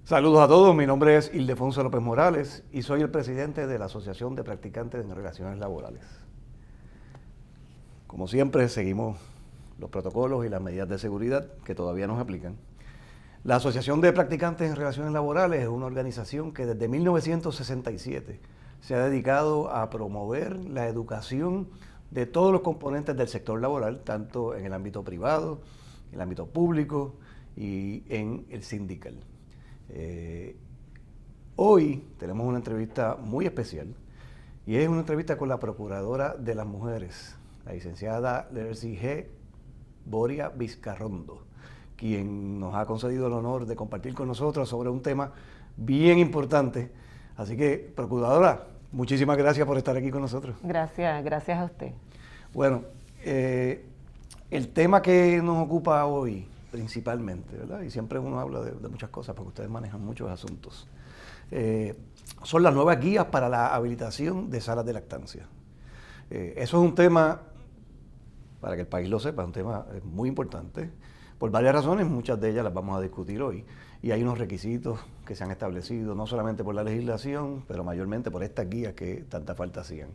Saludos a todos, mi nombre es Ildefonso López Morales y soy el presidente de la Asociación de Practicantes en Relaciones Laborales. Como siempre, seguimos los protocolos y las medidas de seguridad que todavía nos aplican. La Asociación de Practicantes en Relaciones Laborales es una organización que desde 1967 se ha dedicado a promover la educación de todos los componentes del sector laboral, tanto en el ámbito privado, en el ámbito público y en el sindical. Hoy tenemos una entrevista muy especial y es una entrevista con la Procuradora de las Mujeres, la licenciada Lercy G. Boria Vizcarrondo, quien nos ha concedido el honor de compartir con nosotros sobre un tema bien importante. Así que, Procuradora, muchísimas gracias por estar aquí con nosotros. Gracias a usted. Bueno, el tema que nos ocupa hoy principalmente, ¿verdad? Y siempre uno habla de muchas cosas porque ustedes manejan muchos asuntos. Son las nuevas guías para la habilitación de salas de lactancia. Eso es un tema, para que el país lo sepa, un tema muy importante, por varias razones, muchas de ellas las vamos a discutir hoy. Y hay unos requisitos que se han establecido, no solamente por la legislación, pero mayormente por estas guías que tanta falta hacían.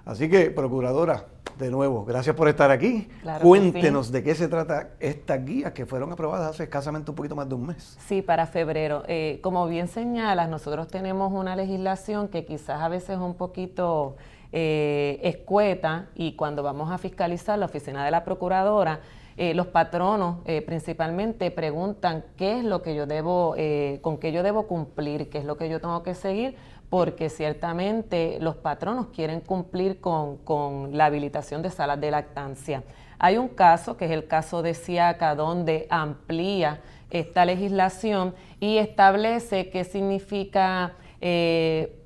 Así que, Procuradora, de nuevo, gracias por estar aquí. Claro, Cuéntenos sí. de qué se trata estas guías que fueron aprobadas hace escasamente un poquito más de un mes. Sí, para febrero. Como bien señalas, nosotros tenemos una legislación que quizás a veces es un poquito escueta, y cuando vamos a fiscalizar la oficina de la Procuradora, los patronos principalmente preguntan qué es lo que yo debo, con qué yo debo cumplir, qué es lo que yo tengo que seguir, porque ciertamente los patronos quieren cumplir con la habilitación de salas de lactancia. Hay un caso, que es el caso de Siaca, donde amplía esta legislación y establece qué significa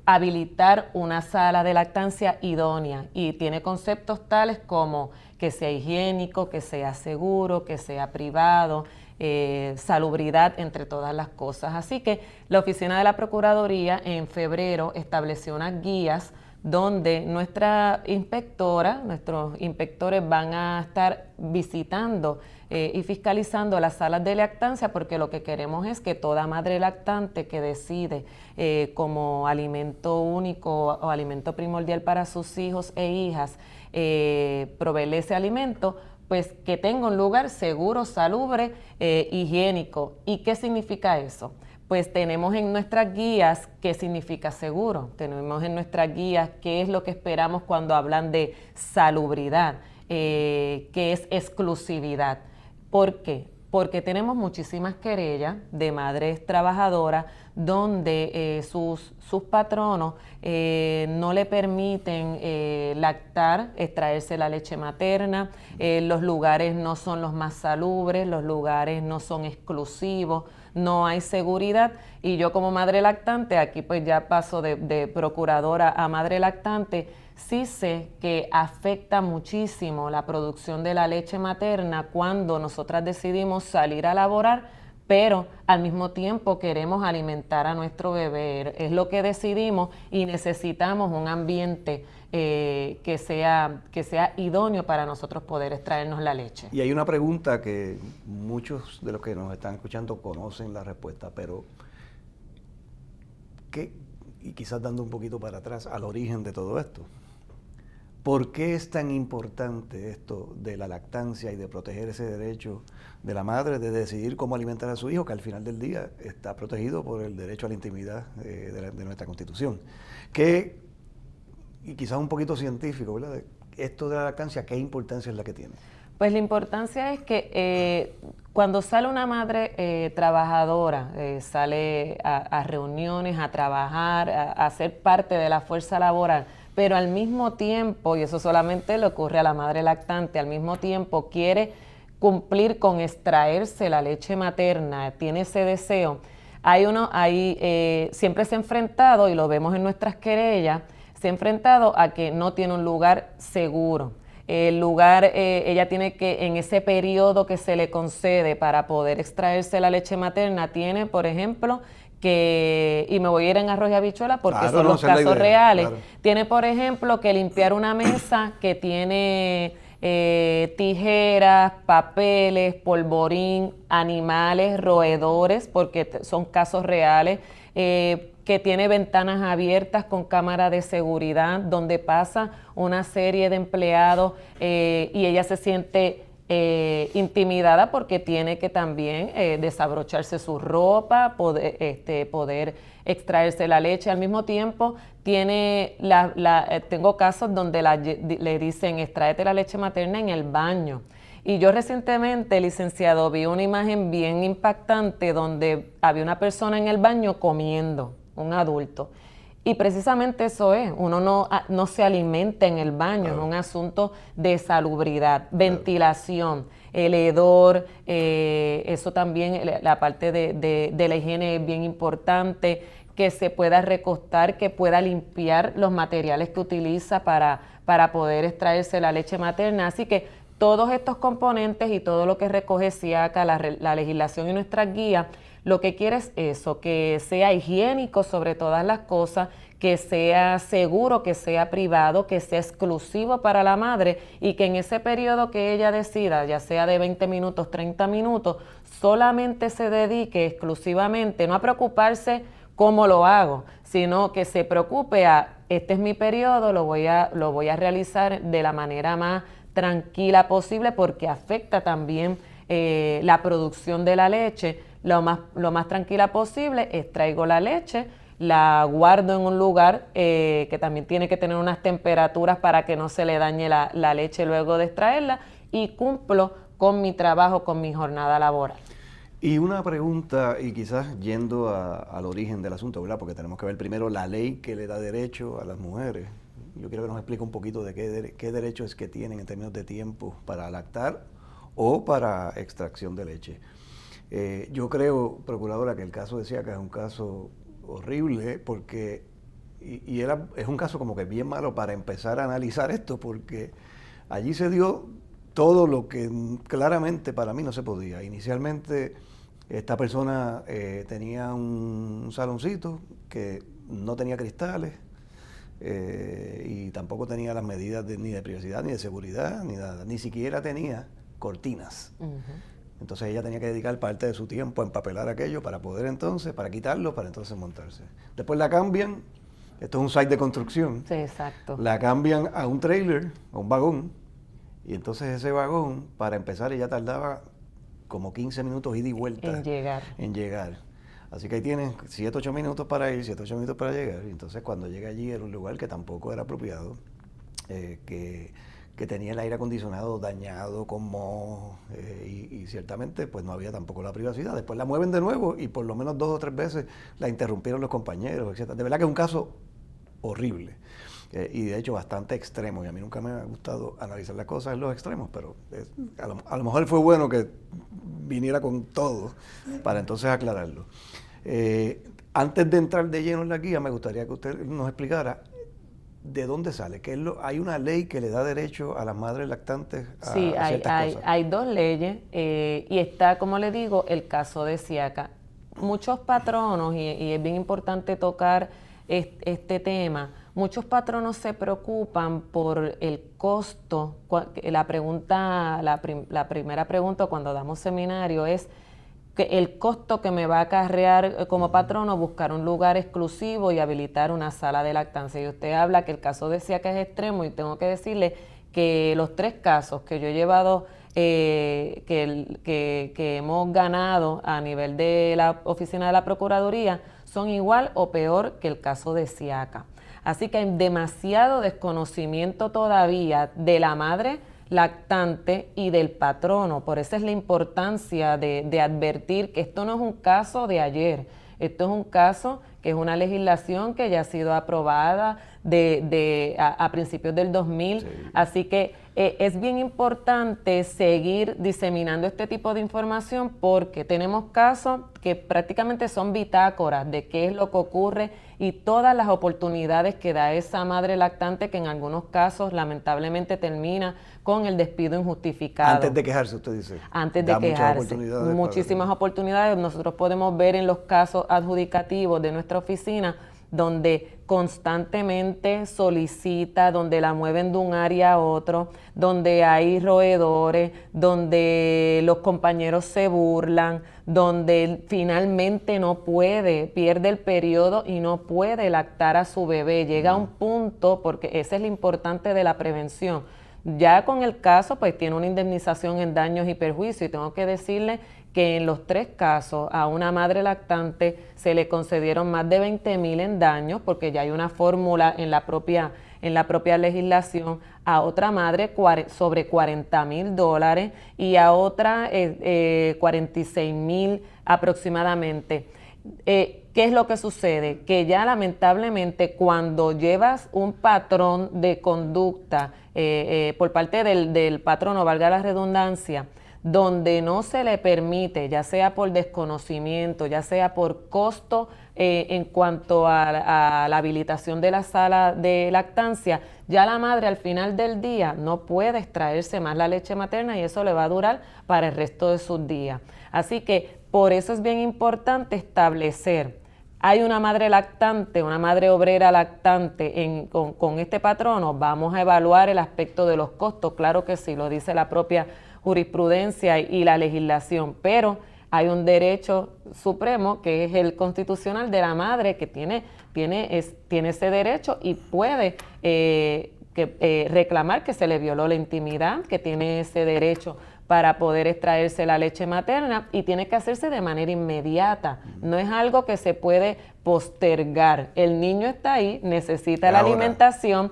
habilitar una sala de lactancia idónea, y tiene conceptos tales como que sea higiénico, que sea seguro, que sea privado, salubridad, entre todas las cosas. Así que la Oficina de la Procuraduría en febrero estableció unas guías donde nuestra inspectora, nuestros inspectores van a estar visitando y fiscalizando las salas de lactancia, porque lo que queremos es que toda madre lactante que decide como alimento único o alimento primordial para sus hijos e hijas proveerle ese alimento, pues que tenga un lugar seguro, salubre, higiénico. ¿Y qué significa eso? Pues tenemos en nuestras guías qué significa seguro, tenemos en nuestras guías qué es lo que esperamos cuando hablan de salubridad, qué es exclusividad. ¿Por qué? Porque tenemos muchísimas querellas de madres trabajadoras donde sus patronos no le permiten lactar, extraerse la leche materna, los lugares no son los más salubres, los lugares no son exclusivos, no hay seguridad. Y yo, como madre lactante, aquí pues ya paso de procuradora a madre lactante, sí sé que afecta muchísimo la producción de la leche materna cuando nosotras decidimos salir a laborar, pero al mismo tiempo queremos alimentar a nuestro bebé. Es lo que decidimos, y necesitamos un ambiente que sea idóneo para nosotros poder extraernos la leche. Y hay una pregunta que muchos de los que nos están escuchando conocen la respuesta, pero y quizás dando un poquito para atrás al origen de todo esto, ¿por qué es tan importante esto de la lactancia y de proteger ese derecho de la madre de decidir cómo alimentar a su hijo, que al final del día está protegido por el derecho a la intimidad de nuestra Constitución? Y quizás un poquito científico, ¿verdad? Esto de la lactancia, ¿qué importancia es la que tiene? Pues la importancia es que cuando sale una madre trabajadora, sale a reuniones, a trabajar, a ser parte de la fuerza laboral, pero al mismo tiempo, y eso solamente le ocurre a la madre lactante, al mismo tiempo quiere cumplir con extraerse la leche materna, tiene ese deseo, siempre se ha enfrentado, y lo vemos en nuestras querellas, se ha enfrentado a que no tiene un lugar seguro. El lugar, ella tiene que, en ese periodo que se le concede para poder extraerse la leche materna, tiene, por ejemplo, y me voy a ir en arroz y habichuela porque son los casos reales. Claro. Tiene, por ejemplo, que limpiar una mesa que tiene tijeras, papeles, polvorín, animales, roedores, porque son casos reales, que tiene ventanas abiertas con cámara de seguridad, donde pasa una serie de empleados y ella se siente intimidada porque tiene que también desabrocharse su ropa, poder extraerse la leche. Al mismo tiempo, tengo casos donde le dicen, extráete la leche materna en el baño. Y yo recientemente, licenciado, vi una imagen bien impactante donde había una persona en el baño comiendo, un adulto. Y precisamente eso es, uno no se alimenta en el baño, es un asunto de salubridad, ventilación, el hedor, eso también, la parte de la higiene es bien importante, que se pueda recostar, que pueda limpiar los materiales que utiliza para poder extraerse la leche materna. Así que todos estos componentes y todo lo que recoge SIACA, la legislación y nuestras guías, lo que quiere es eso, que sea higiénico sobre todas las cosas, que sea seguro, que sea privado, que sea exclusivo para la madre y que en ese periodo que ella decida, ya sea de 20 minutos, 30 minutos, solamente se dedique exclusivamente, no a preocuparse cómo lo hago, sino que se preocupe este es mi periodo, lo voy a realizar de la manera más tranquila posible porque afecta también la producción de la leche. Lo más tranquila posible, extraigo la leche, la guardo en un lugar que también tiene que tener unas temperaturas para que no se le dañe la leche luego de extraerla y cumplo con mi trabajo, con mi jornada laboral. Y una pregunta, y quizás yendo al origen del asunto, ¿verdad? Porque tenemos que ver primero la ley que le da derecho a las mujeres. Yo quiero que nos explique un poquito de qué derecho es que tienen en términos de tiempo para lactar o para extracción de leche. Yo creo, procuradora, que el caso de SIACA es un caso horrible porque, es un caso como que bien malo para empezar a analizar esto, porque allí se dio todo lo que claramente para mí no se podía. Inicialmente esta persona tenía un saloncito que no tenía cristales y tampoco tenía las medidas ni de privacidad, ni de seguridad, ni nada. Ni siquiera tenía cortinas. Uh-huh. Entonces ella tenía que dedicar parte de su tiempo a empapelar aquello para poder entonces, para quitarlo, para entonces montarse. Después la cambian, esto es un site de construcción. Sí, exacto. La cambian a un trailer, a un vagón, y entonces ese vagón, para empezar, ella tardaba como 15 minutos ida y vuelta. En llegar. Así que ahí tienen 7, 8 minutos para ir, 7, 8 minutos para llegar. Y entonces cuando llega allí era un lugar que tampoco era apropiado, que tenía el aire acondicionado dañado, con moho, y ciertamente pues no había tampoco la privacidad. Después la mueven de nuevo y por lo menos 2 o 3 veces la interrumpieron los compañeros, etc. De verdad que es un caso horrible. Y de hecho bastante extremo, y a mí nunca me ha gustado analizar las cosas en los extremos, pero a lo mejor fue bueno que viniera con todo para entonces aclararlo. Antes de entrar de lleno en la guía, me gustaría que usted nos explicara de dónde sale, hay una ley que le da derecho a las madres lactantes a ciertas cosas. Hay 2 leyes y está, como le digo, el caso de SIACA. Muchos patronos, y es bien importante tocar este tema, muchos patronos se preocupan por el costo. La primera pregunta cuando damos seminario es que el costo que me va a acarrear como patrono buscar un lugar exclusivo y habilitar una sala de lactancia. Y usted habla que el caso de SIACA es extremo y tengo que decirle que los 3 casos que yo he llevado, que hemos ganado a nivel de la oficina de la Procuraduría, son igual o peor que el caso de SIACA. Así que hay demasiado desconocimiento todavía de la madre lactante y del patrono. Por eso es la importancia de advertir que esto no es un caso de ayer, esto es un caso que es una legislación que ya ha sido aprobada a principios del 2000, sí. Así que es bien importante seguir diseminando este tipo de información porque tenemos casos que prácticamente son bitácoras de qué es lo que ocurre y todas las oportunidades que da esa madre lactante que en algunos casos lamentablemente termina con el despido injustificado. Antes de quejarse, usted dice. Antes de quejarse. Muchísimas oportunidades. Nosotros podemos ver en los casos adjudicativos de nuestra oficina donde constantemente solicita, donde la mueven de un área a otro, donde hay roedores, donde los compañeros se burlan, donde finalmente no puede, pierde el periodo y no puede lactar a su bebé. Llega a un punto, porque ese es lo importante de la prevención. Ya con el caso, pues tiene una indemnización en daños y perjuicios, y tengo que decirle que en los 3 casos a una madre lactante se le concedieron más de 20,000 en daños, porque ya hay una fórmula en la propia legislación, a otra madre sobre $40,000 y a otra 46,000 aproximadamente. ¿Qué es lo que sucede? Que ya lamentablemente cuando llevas un patrón de conducta por parte del patrono, valga la redundancia, donde no se le permite, ya sea por desconocimiento, ya sea por costo en cuanto a la habilitación de la sala de lactancia, ya la madre al final del día no puede extraerse más la leche materna y eso le va a durar para el resto de sus días. Así que por eso es bien importante establecer, hay una madre lactante, una madre obrera lactante con este patrono, vamos a evaluar el aspecto de los costos, claro que sí, lo dice la propia jurisprudencia y la legislación, pero hay un derecho supremo que es el constitucional de la madre que tiene ese derecho y puede reclamar que se le violó la intimidad, que tiene ese derecho para poder extraerse la leche materna y tiene que hacerse de manera inmediata. No es algo que se puede postergar. El niño está ahí, necesita la alimentación,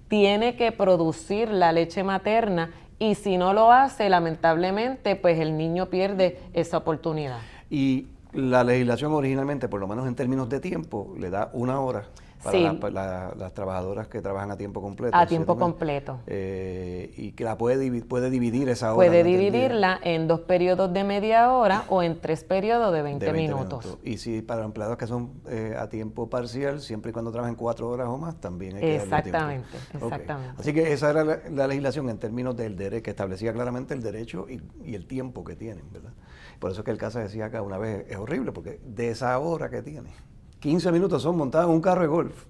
tiene que producir la leche materna y si no lo hace, lamentablemente, pues el niño pierde esa oportunidad. Y la legislación originalmente, por lo menos en términos de tiempo, le da 1 hora para las trabajadoras que trabajan a tiempo completo. A tiempo completo. Y que la puede dividir esa hora. Puede dividirla en 2 periodos de media hora o en 3 periodos de 20 minutos. Y si para empleados que son a tiempo parcial, siempre y cuando trabajen 4 horas o más, también hay que darle tiempo. Exactamente. Así que esa era la legislación en términos del derecho, que establecía claramente el derecho y el tiempo que tienen, ¿verdad? Por eso es que el caso decía acá una vez, es horrible, porque de esa hora que tiene, 15 minutos son montados en un carro de golf.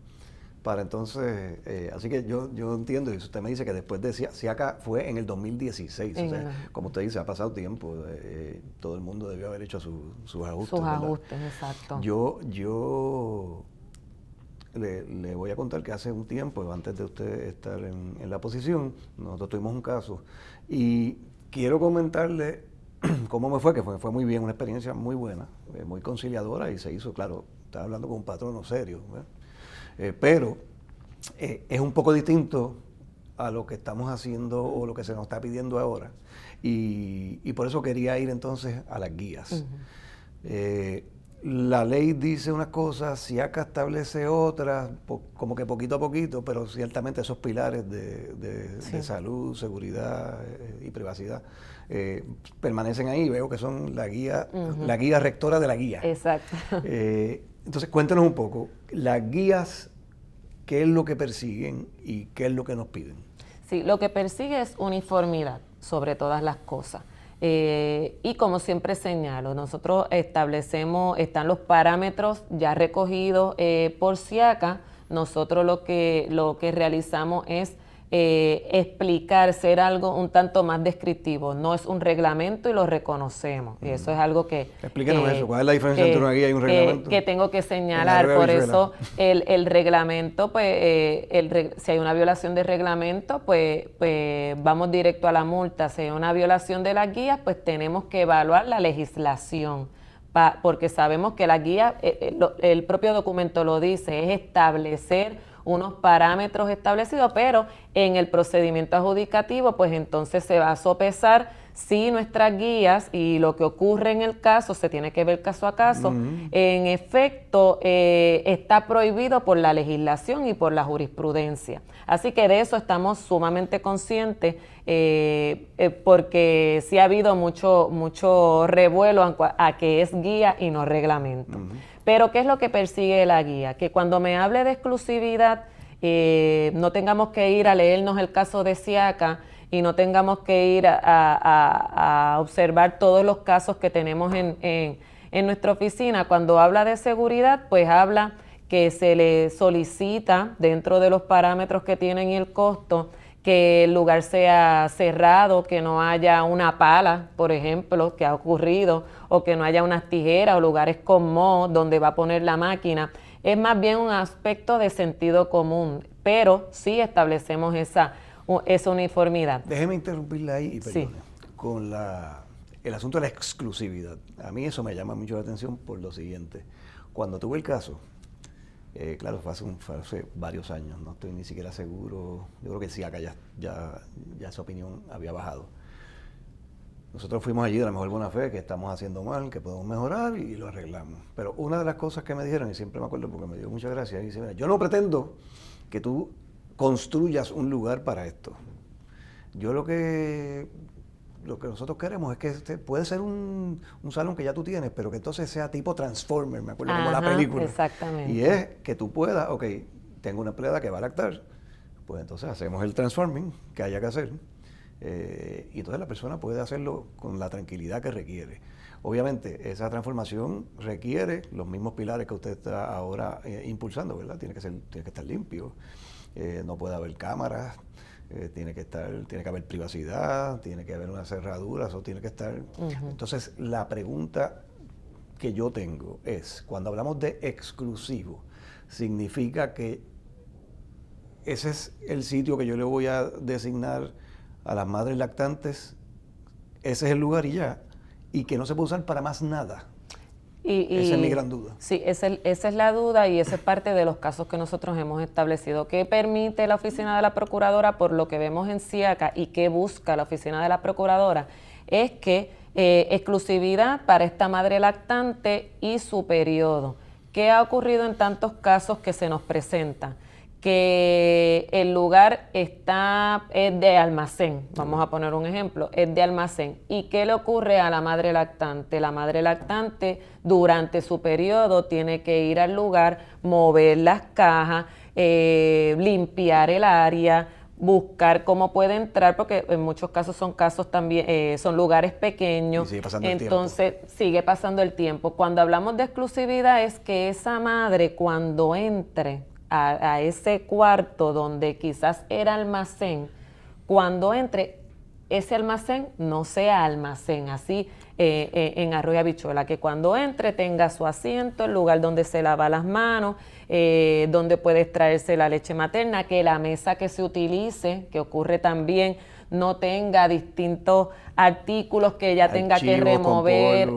Para entonces, así que yo entiendo, y usted me dice que después de Siaka fue en el 2016, o sea, como usted dice, ha pasado tiempo, todo el mundo debió haber hecho sus ajustes. Sus ajustes, exacto. Yo le voy a contar que hace un tiempo, antes de usted estar en la posición, nosotros tuvimos un caso, y quiero comentarle cómo me fue, que fue muy bien, una experiencia muy buena, muy conciliadora, y se hizo, claro, estaba hablando con un patrono serio, pero es un poco distinto a lo que estamos haciendo o lo que se nos está pidiendo ahora. Y por eso quería ir entonces a las guías. La ley dice unas cosas, Siaka establece otras, como que poquito a poquito, pero ciertamente esos pilares de salud, seguridad y privacidad permanecen ahí. Veo que son la guía rectora de la guía. Exacto. Entonces, cuéntenos un poco, las guías, ¿qué es lo que persiguen y qué es lo que nos piden? Sí, lo que persigue es uniformidad sobre todas las cosas. Y como siempre señalo, nosotros están los parámetros ya recogidos por Siaka. Nosotros lo que realizamos es explicar, ser algo un tanto más descriptivo. No es un reglamento y lo reconocemos. Y eso es algo que... Explíquenos eso. ¿Cuál es la diferencia entre una guía y un reglamento? Que tengo que señalar. Por eso el reglamento, pues, si hay una violación de reglamento, pues vamos directo a la multa. Si hay una violación de las guías, pues tenemos que evaluar la legislación. Porque sabemos que la guía, el propio documento lo dice, es establecer unos parámetros establecidos, pero en el procedimiento adjudicativo, pues entonces se va a sopesar si nuestras guías y lo que ocurre en el caso, se tiene que ver caso a caso, en efecto está prohibido por la legislación y por la jurisprudencia. Así que de eso estamos sumamente conscientes porque sí ha habido mucho revuelo a que es guía y no reglamento. Pero ¿qué es lo que persigue la guía? Que cuando me hable de exclusividad, no tengamos que ir a leernos el caso de Siaka y no tengamos que ir a observar todos los casos que tenemos en nuestra oficina. Cuando habla de seguridad, pues habla que se le solicita dentro de los parámetros que tienen y el costo, que el lugar sea cerrado, que no haya una pala, por ejemplo, que ha ocurrido, o que no haya unas tijeras o lugares con moho donde va a poner la máquina. Es más bien un aspecto de sentido común, pero sí establecemos esa uniformidad. Déjeme interrumpirla ahí y perdone. Sí. Con el asunto de la exclusividad. A mí eso me llama mucho la atención por lo siguiente. Cuando tuve el caso, claro, fue hace varios años, no estoy ni siquiera seguro, yo creo que sí, acá ya esa opinión había bajado. Nosotros fuimos allí de la mejor buena fe, que estamos haciendo mal, que podemos mejorar y lo arreglamos. Pero una de las cosas que me dijeron, y siempre me acuerdo porque me dio muchas gracias, dice, mira, yo no pretendo que tú construyas un lugar para esto. Yo lo que nosotros queremos es que puede ser un salón que ya tú tienes, pero que entonces sea tipo Transformer, me acuerdo como la película. Exactamente. Y es que tú puedas, ok, tengo una empleada que va a lactar, pues entonces hacemos el transforming que haya que hacer. Y entonces la persona puede hacerlo con la tranquilidad que requiere. Obviamente, esa transformación requiere los mismos pilares que usted está ahora impulsando, ¿verdad? Tiene que estar limpio, no puede haber cámaras, tiene que haber privacidad, tiene que haber unas cerraduras, o tiene que estar... Entonces, la pregunta que yo tengo es, cuando hablamos de exclusivo, ¿significa que ese es el sitio que yo le voy a designar a las madres lactantes, ese es el lugar y ya, y que no se puede usar para más nada? Esa es mi gran duda. Sí, esa es la duda y esa es parte de los casos que nosotros hemos establecido. ¿Qué permite la oficina de la procuradora por lo que vemos en CIACA y qué busca la oficina de la procuradora? Es que exclusividad para esta madre lactante y su periodo. ¿Qué ha ocurrido en tantos casos que se nos presentan? Que el lugar es de almacén, vamos a poner un ejemplo, es de almacén. ¿Y qué le ocurre a la madre lactante? La madre lactante durante su periodo tiene que ir al lugar, mover las cajas, limpiar el área, buscar cómo puede entrar, porque en muchos casos son casos también, son lugares pequeños. Y sigue pasando entonces sigue pasando el tiempo. Cuando hablamos de exclusividad es que esa madre cuando entre a ese cuarto donde quizás era almacén, cuando entre, ese almacén no sea almacén, así en arroz y habichuela, que cuando entre tenga su asiento, el lugar donde se lava las manos, donde puede extraerse la leche materna, que la mesa que se utilice, que ocurre también, no tenga distintos artículos que ella tenga que remover,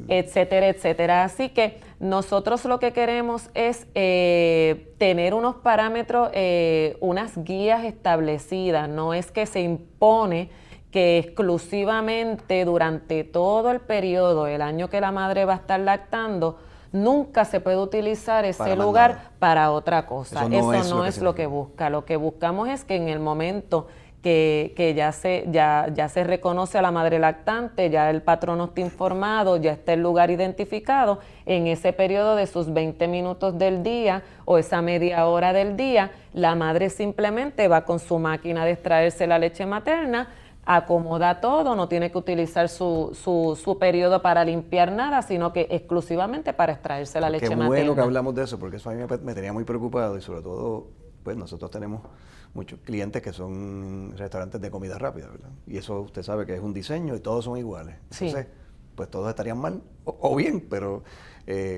etcétera, etcétera. Así que nosotros lo que queremos es tener unos parámetros, unas guías establecidas. No es que se impone que exclusivamente durante todo el periodo, el año que la madre va a estar lactando, nunca se puede utilizar ese lugar para otra cosa. Eso no es lo que busca. Lo que buscamos es que en el momento que ya se reconoce a la madre lactante, ya el patrono está informado, ya está el lugar identificado, en ese periodo de sus 20 minutos del día o esa media hora del día, la madre simplemente va con su máquina de extraerse la leche materna, acomoda todo, no tiene que utilizar su periodo para limpiar nada, sino que exclusivamente para extraerse la leche materna. Qué bueno que hablamos de eso, porque eso a mí me tenía muy preocupado y sobre todo, pues nosotros tenemos muchos clientes que son restaurantes de comida rápida, ¿verdad? Y eso usted sabe que es un diseño y todos son iguales. Entonces, pues todos estarían mal o bien, pero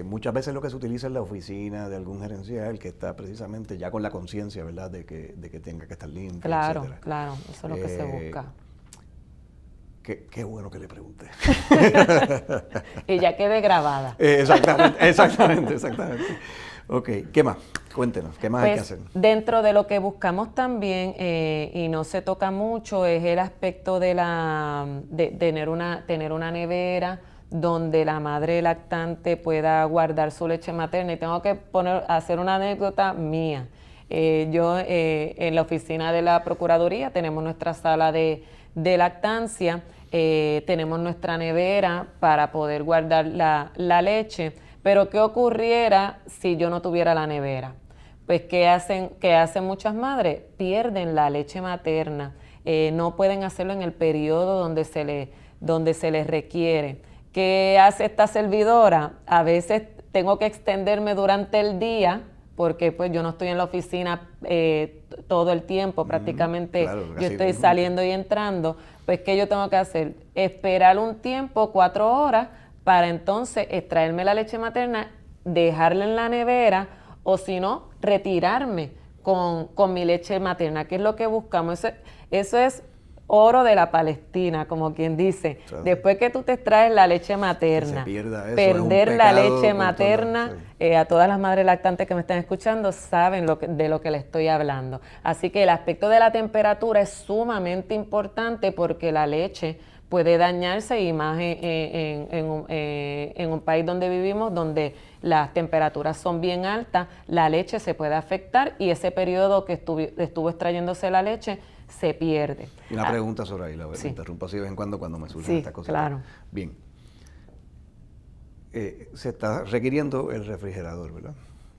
muchas veces lo que se utiliza es la oficina de algún gerencial que está precisamente ya con la conciencia, ¿verdad?, de que tenga que estar limpio, Claro, etcétera. claro, eso es lo que se busca. Qué bueno que le pregunté. Y ya quede grabada. Exactamente. Ok, ¿qué más? Cuéntenos, ¿qué más hay que hacer? Dentro de lo que buscamos también, y no se toca mucho, es el aspecto de tener una nevera donde la madre lactante pueda guardar su leche materna. Y tengo que hacer una anécdota mía. Yo en la oficina de la Procuraduría tenemos nuestra sala de lactancia, tenemos nuestra nevera para poder guardar la leche, pero ¿qué ocurriera si yo no tuviera la nevera? Pues ¿qué hacen muchas madres? Pierden la leche materna, no pueden hacerlo en el periodo donde se les requiere. ¿Qué hace esta servidora? A veces tengo que extenderme durante el día porque pues yo no estoy en la oficina todo el tiempo, prácticamente claro, yo casi estoy nunca. saliendo y entrando, pues ¿qué yo tengo que hacer? Esperar un tiempo, 4 horas, para entonces extraerme la leche materna, dejarla en la nevera, o si no, retirarme con mi leche materna, que es lo que buscamos. Eso es oro de la Palestina, como quien dice. Claro. Después que tú te extraes la leche materna, Que se pierda eso, perder es un la pecado leche por materna, todos lados, a todas las madres lactantes que me están escuchando saben de lo que les estoy hablando. Así que el aspecto de la temperatura es sumamente importante porque la leche puede dañarse, y más en un país donde vivimos, donde las temperaturas son bien altas, la leche se puede afectar y ese periodo que estuvo extrayéndose la leche se pierde. Y una pregunta, Zoraida, sí. me interrumpo así de vez en cuando me surgen estas cosas. Claro. Bien. Se está requiriendo el refrigerador, ¿verdad?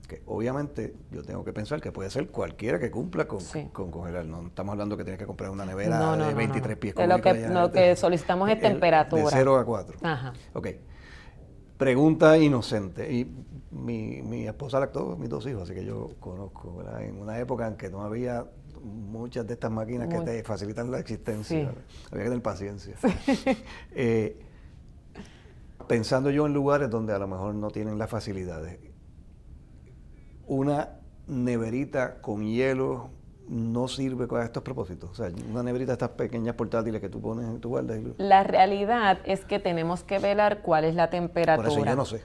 Que obviamente yo tengo que pensar que puede ser cualquiera que cumpla con congelar. No estamos hablando que tienes que comprar una nevera de 23 pies cúbicos. Lo que solicitamos es temperatura. De 0 a 4. Ajá. Ok. Pregunta inocente. Y mi esposa lactó mis 2 hijos, así que yo conozco, ¿verdad? En una época en que no había muchas de estas máquinas que te facilitan la existencia. Sí. Había que tener paciencia. Sí. Pensando yo en lugares donde a lo mejor no tienen las facilidades, una neverita con hielo no sirve para estos propósitos. O sea, una neverita de estas pequeñas portátiles que tú pones en tu guarda. La realidad es que tenemos que velar cuál es la temperatura. Por eso yo no sé.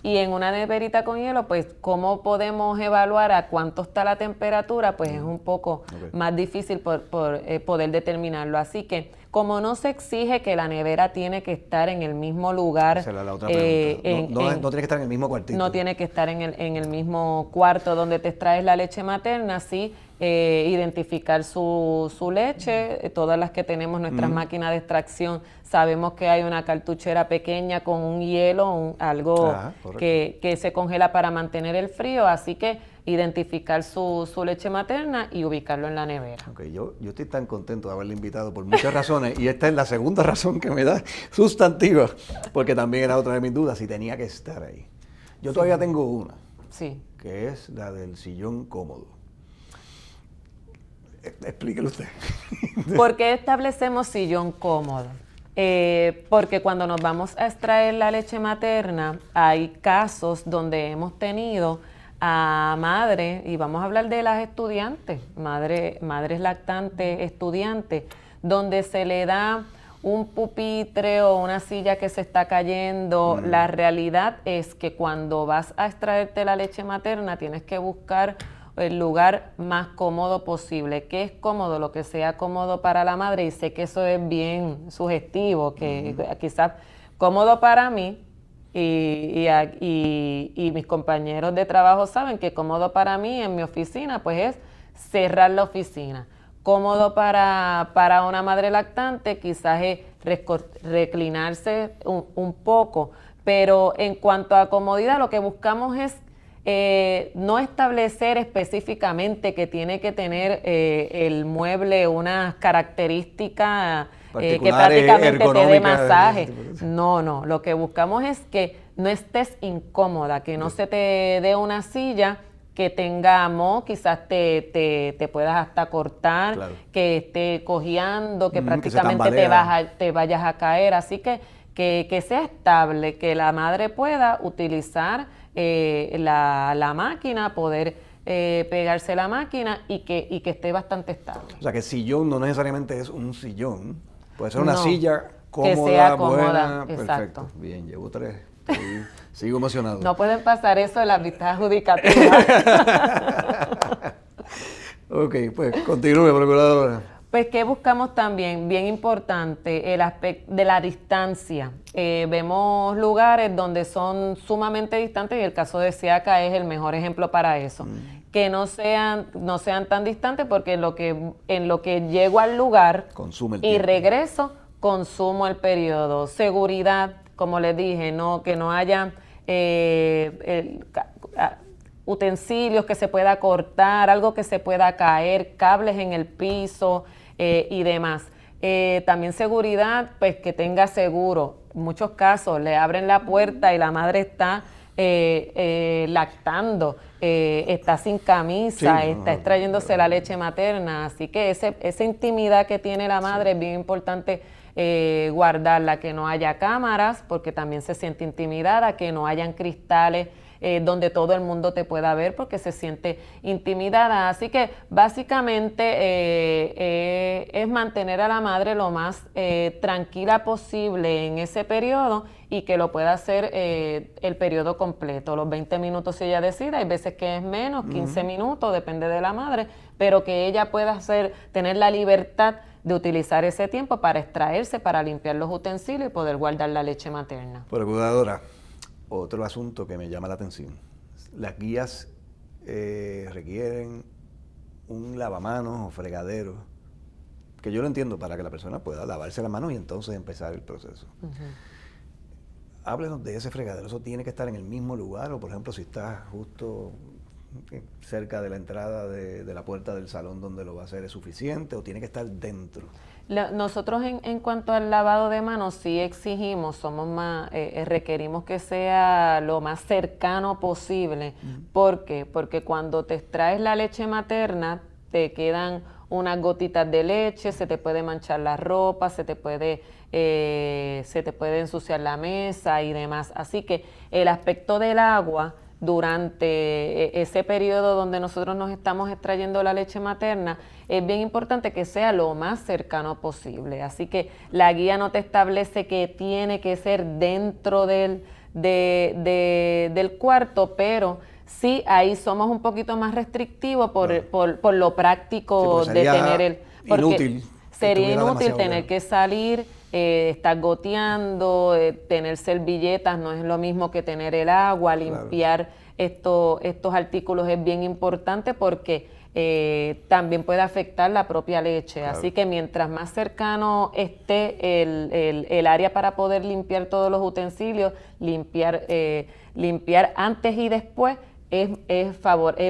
Y en una neverita con hielo, pues, ¿cómo podemos evaluar a cuánto está la temperatura? Pues es un poco más difícil poder determinarlo. Así que, como no se exige que la nevera tiene que estar en el mismo lugar. Esa era la otra pregunta. No tiene que estar en el mismo cuartito. No tiene que estar en el mismo cuarto donde te extraes la leche materna, sí. Identificar su leche, todas las que tenemos nuestras máquinas de extracción, sabemos que hay una cartuchera pequeña con un hielo, algo que se congela para mantener el frío, así que identificar su leche materna y ubicarlo en la nevera. Okay, yo estoy tan contento de haberle invitado por muchas razones, y esta es la segunda razón que me da sustantiva, porque también era otra de mis dudas, si tenía que estar ahí. Yo todavía tengo una, que es la del sillón cómodo. Explíquelo usted. ¿Por qué establecemos sillón cómodo? Porque cuando nos vamos a extraer la leche materna, hay casos donde hemos tenido a madres, y vamos a hablar de las estudiantes, madres lactantes, estudiantes, donde se le da un pupitre o una silla que se está cayendo. La realidad es que cuando vas a extraerte la leche materna tienes que buscar el lugar más cómodo posible. ¿Qué es cómodo? Lo que sea cómodo para la madre, y sé que eso es bien sugestivo, que quizás cómodo para mí, y mis compañeros de trabajo saben que cómodo para mí en mi oficina pues es cerrar la oficina. Cómodo para una madre lactante quizás es reclinarse un poco, pero en cuanto a comodidad lo que buscamos es no establecer específicamente que tiene que tener el mueble unas características que prácticamente te dé masaje. No, lo que buscamos es que no estés incómoda, que no se te dé una silla que tenga moho, quizás te puedas hasta cortar, que esté cojeando, que prácticamente te vayas a caer. Así que sea estable, que la madre pueda utilizar la máquina, poder pegarse la máquina y que esté bastante estable. O sea, que sillón no necesariamente es un sillón, puede ser una silla cómoda, que sea cómoda, buena, exacto. Perfecto. Bien, llevo 3. Sigo emocionado. No pueden pasar eso en las vistas adjudicativas. Ok, pues continúe, procuradora. Pues, ¿qué buscamos también? Bien importante, el aspecto de la distancia. Vemos lugares donde son sumamente distantes, y el caso de Siaka es el mejor ejemplo para eso. Que no sean tan distantes, porque en lo que llego al lugar y regreso, consumo el periodo. Seguridad, como les dije, que no haya utensilios que se pueda cortar, algo que se pueda caer, cables en el piso y demás. También seguridad, pues que tenga seguro. En muchos casos le abren la puerta y la madre está lactando, está sin camisa, Sí, está extrayéndose la leche materna, así que esa intimidad que tiene la madre es bien importante guardarla, que no haya cámaras, porque también se siente intimidada, que no hayan cristales donde todo el mundo te pueda ver porque se siente intimidada. Así que básicamente es mantener a la madre lo más tranquila posible en ese periodo y que lo pueda hacer el periodo completo, los 20 minutos si ella decide, hay veces que es menos, 15 minutos, depende de la madre, pero que ella pueda tener la libertad de utilizar ese tiempo para extraerse, para limpiar los utensilios y poder guardar la leche materna. Procuradora, otro asunto que me llama la atención. Las guías requieren un lavamanos o fregadero, que yo lo entiendo para que la persona pueda lavarse las manos y entonces empezar el proceso. Háblenos de ese fregadero. ¿Eso tiene que estar en el mismo lugar? O, por ejemplo, si está justo cerca de la entrada de la puerta del salón donde lo va a hacer, ¿es suficiente o tiene que estar dentro? Nosotros en cuanto al lavado de manos sí exigimos, requerimos que sea lo más cercano posible. ¿Por qué? Porque cuando te extraes la leche materna te quedan unas gotitas de leche, se te puede manchar la ropa, se te puede ensuciar la mesa y demás. Así que el aspecto del agua durante ese periodo donde nosotros nos estamos extrayendo la leche materna, es bien importante que sea lo más cercano posible. Así que la guía no te establece que tiene que ser dentro del cuarto, pero sí ahí somos un poquito más restrictivos por lo práctico de tener el... Inútil. Sería inútil tener que salir, estar goteando, tener servilletas, no es lo mismo que tener el agua, limpiar estos artículos es bien importante porque también puede afectar la propia leche. Claro. Así que mientras más cercano esté el área para poder limpiar todos los utensilios, limpiar antes y después, es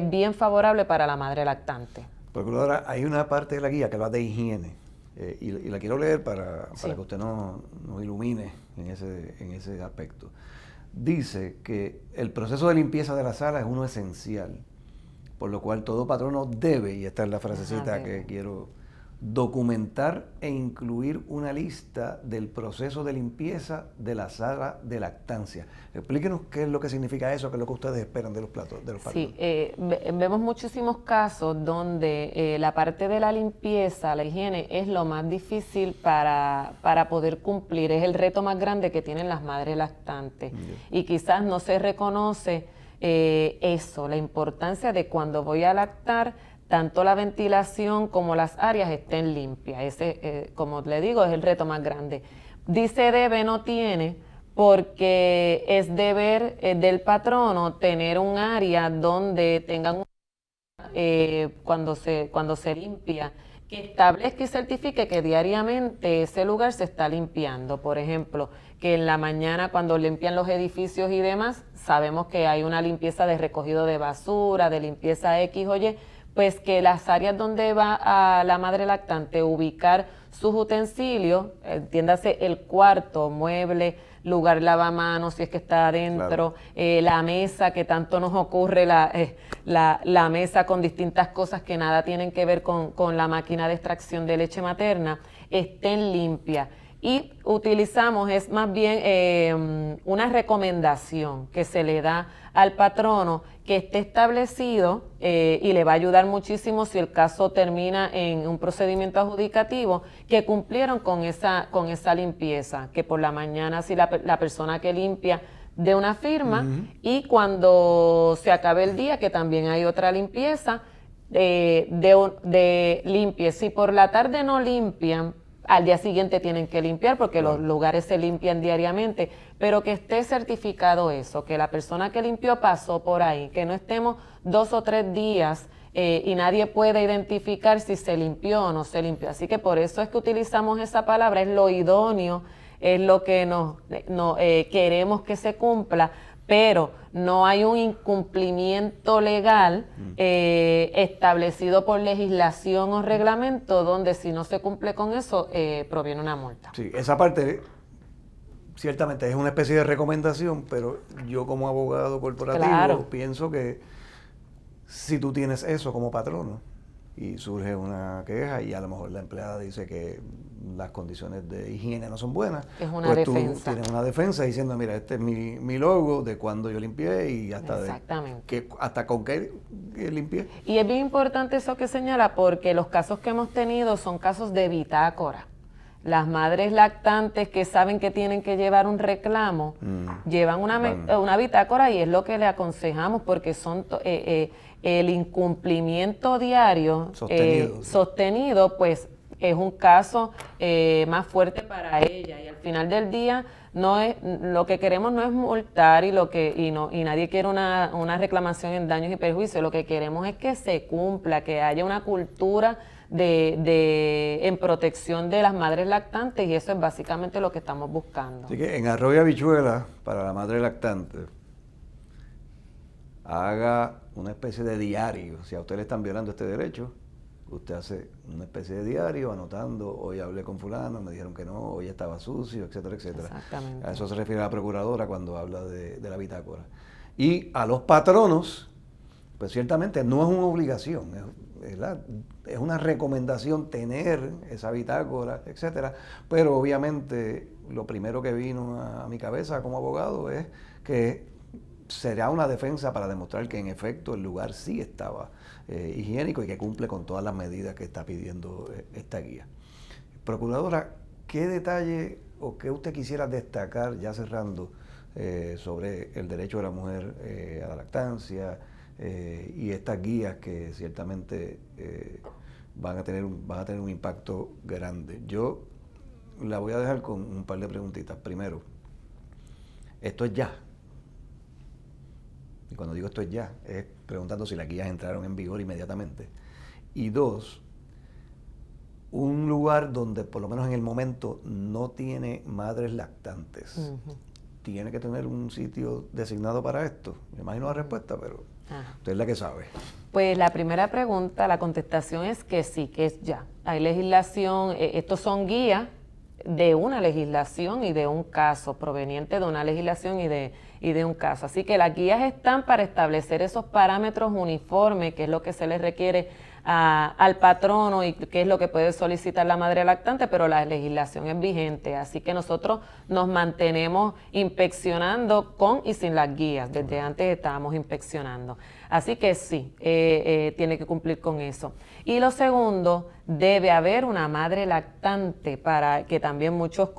bien favorable para la madre lactante. Procuradora, hay una parte de la guía que va de higiene. Y la quiero leer para que usted nos ilumine en ese aspecto. Dice que el proceso de limpieza de la sala es uno esencial, por lo cual todo patrono debe, y esta es la frasecita que quiero, documentar e incluir una lista del proceso de limpieza de la sala de lactancia. Explíquenos qué es lo que significa eso, qué es lo que ustedes esperan de los patronos. Sí, vemos muchísimos casos donde la parte de la limpieza, la higiene, es lo más difícil para poder cumplir, es el reto más grande que tienen las madres lactantes. Y quizás no se reconoce la importancia de cuando voy a lactar, tanto la ventilación como las áreas estén limpias. Ese, como le digo, es el reto más grande. Dice debe, no tiene, porque es deber del patrono tener un área donde tengan cuando se limpia, que establezca y certifique que diariamente ese lugar se está limpiando. Por ejemplo, que en la mañana cuando limpian los edificios y demás, sabemos que hay una limpieza de recogido de basura, de limpieza X o Y, pues que las áreas donde va a la madre lactante ubicar sus utensilios, entiéndase el cuarto, mueble, lugar lavamanos si es que está adentro, claro. La mesa que tanto nos ocurre, la mesa con distintas cosas que nada tienen que ver con la máquina de extracción de leche materna, estén limpias. Y utilizamos, es más bien una recomendación que se le da al patrono que esté establecido y le va a ayudar muchísimo si el caso termina en un procedimiento adjudicativo, que cumplieron con esa limpieza, que por la mañana si la persona que limpia dé una firma y cuando se acabe el día, que también hay otra limpieza, limpie. Si por la tarde no limpian, al día siguiente tienen que limpiar porque los lugares se limpian diariamente, pero que esté certificado eso, que la persona que limpió pasó por ahí, que no estemos 2 o 3 días y nadie puede identificar si se limpió o no se limpió. Así que por eso es que utilizamos esa palabra, es lo idóneo, es lo que queremos que se cumpla, pero no hay un incumplimiento legal establecido por legislación o reglamento donde si no se cumple con eso proviene una multa. Sí, esa parte ciertamente es una especie de recomendación, pero yo como abogado corporativo Claro. pienso que si tú tienes eso como patrono y surge una queja y a lo mejor la empleada dice que las condiciones de higiene no son buenas, Es una pues defensa. tú tienes una defensa diciendo, mira, este es mi logo de cuando yo limpié y hasta Exactamente. hasta con qué limpié. Y es bien importante eso que señala porque los casos que hemos tenido son casos de bitácora. Las madres lactantes que saben que tienen que llevar un reclamo, llevan una bitácora y es lo que le aconsejamos porque son el incumplimiento diario sostenido, pues es un caso más fuerte para ella y al final del día no es lo que queremos no es multar y nadie quiere una reclamación en daños y perjuicios, lo que queremos es que se cumpla, que haya una cultura en protección de las madres lactantes y eso es básicamente lo que estamos buscando. Así que en arroz y habichuela para la madre lactante, haga una especie de diario. Si a usted le están violando este derecho, usted hace una especie de diario anotando, hoy hablé con fulano, me dijeron que no, hoy estaba sucio, etcétera, etcétera. Exactamente. A eso se refiere la procuradora cuando habla de la bitácora. Y a los patronos, pues ciertamente no es una obligación, es una recomendación tener esa bitácora, etcétera, pero obviamente lo primero que vino a mi cabeza como abogado es que será una defensa para demostrar que en efecto el lugar sí estaba higiénico y que cumple con todas las medidas que está pidiendo esta guía. Procuradora, ¿qué detalle o qué usted quisiera destacar, ya cerrando, sobre el derecho de la mujer a la lactancia y estas guías que ciertamente van a tener un impacto grande? Yo la voy a dejar con un par de preguntitas. Primero, esto es ya. Y cuando digo esto es ya, es preguntando si las guías entraron en vigor inmediatamente. Y dos, un lugar donde por lo menos en el momento no tiene madres lactantes. ¿Tiene que tener un sitio designado para esto? Me imagino la respuesta, pero usted es la que sabe. Pues la primera pregunta, la contestación es que sí, que es ya. Hay legislación, estos son guías de una legislación y de un caso, proveniente de una legislación y de un caso. Así que las guías están para establecer esos parámetros uniformes, que es lo que se les requiere al patrono y qué es lo que puede solicitar la madre lactante, pero la legislación es vigente. Así que nosotros nos mantenemos inspeccionando con y sin las guías. Desde antes estábamos inspeccionando. Así que sí, tiene que cumplir con eso. Y lo segundo, debe haber una madre lactante para que también muchos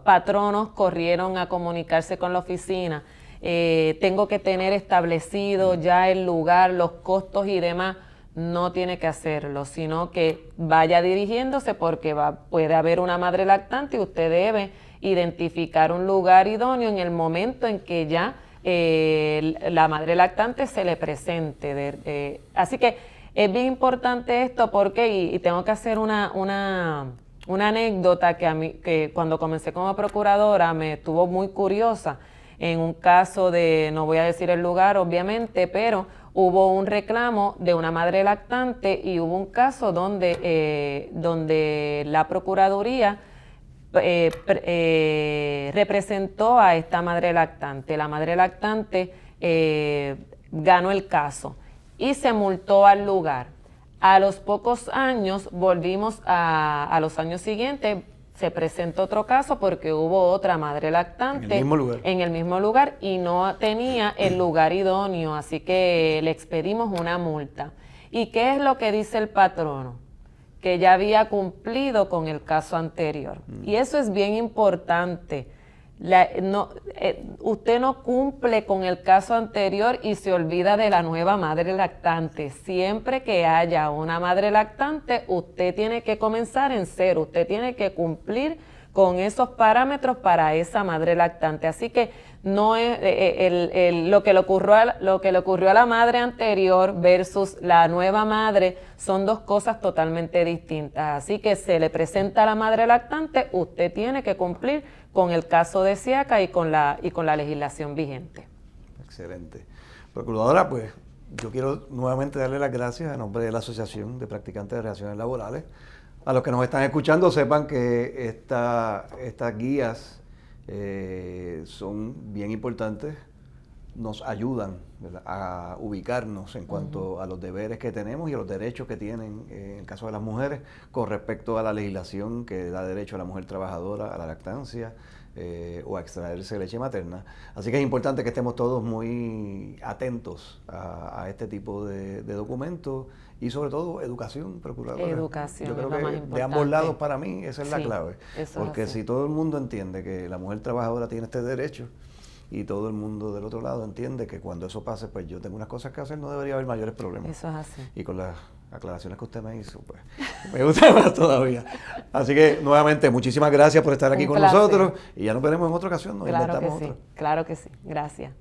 patronos corrieron a comunicarse con la oficina. Tengo que tener establecido ya el lugar, los costos y demás. No tiene que hacerlo, sino que vaya dirigiéndose porque puede haber una madre lactante y usted debe identificar un lugar idóneo en el momento en que ya la madre lactante se le presente. Así que es bien importante esto porque, y tengo que hacer una anécdota que cuando comencé como procuradora me estuvo muy curiosa en un caso no voy a decir el lugar obviamente, pero hubo un reclamo de una madre lactante y hubo un caso donde la Procuraduría representó a esta madre lactante. La madre lactante ganó el caso y se multó al lugar. A los pocos años, volvimos a los años siguientes, se presentó otro caso porque hubo otra madre lactante en el mismo lugar y no tenía el lugar idóneo, así que le expedimos una multa. ¿Y qué es lo que dice el patrono? Que ya había cumplido con el caso anterior. Y eso es bien importante. Usted no cumple con el caso anterior y se olvida de la nueva madre lactante. Siempre que haya una madre lactante, usted tiene que comenzar en cero. Usted tiene que cumplir con esos parámetros para esa madre lactante. Así que no es lo que le ocurrió a la madre anterior versus la nueva madre son dos cosas totalmente distintas. Así que se le presenta a la madre lactante, usted tiene que cumplir con el caso de SIACA y con la legislación vigente. Excelente. Procuradora, pues yo quiero nuevamente darle las gracias a nombre de la Asociación de Practicantes de Relaciones Laborales. A los que nos están escuchando sepan que estas guías son bien importantes, nos ayudan, ¿verdad?, a ubicarnos en cuanto a los deberes que tenemos y a los derechos que tienen, en el caso de las mujeres, con respecto a la legislación que da derecho a la mujer trabajadora a la lactancia o a extraerse leche materna. Así que es importante que estemos todos muy atentos a este tipo de documentos y sobre todo educación, procuradora. Educación Yo creo es lo que más importante. de ambos lados para mí esa es la Sí, clave. eso Porque es así. si todo el mundo entiende que la mujer trabajadora tiene este derecho, y todo el mundo del otro lado entiende que cuando eso pase, pues yo tengo unas cosas que hacer, no debería haber mayores problemas. Eso es así. Y con las aclaraciones que usted me hizo, pues me gusta más todavía. Así que nuevamente, muchísimas gracias por estar aquí Un con placer. nosotros y ya nos veremos en otra ocasión, nos Claro que inventamos sí, otra. claro que sí. Gracias.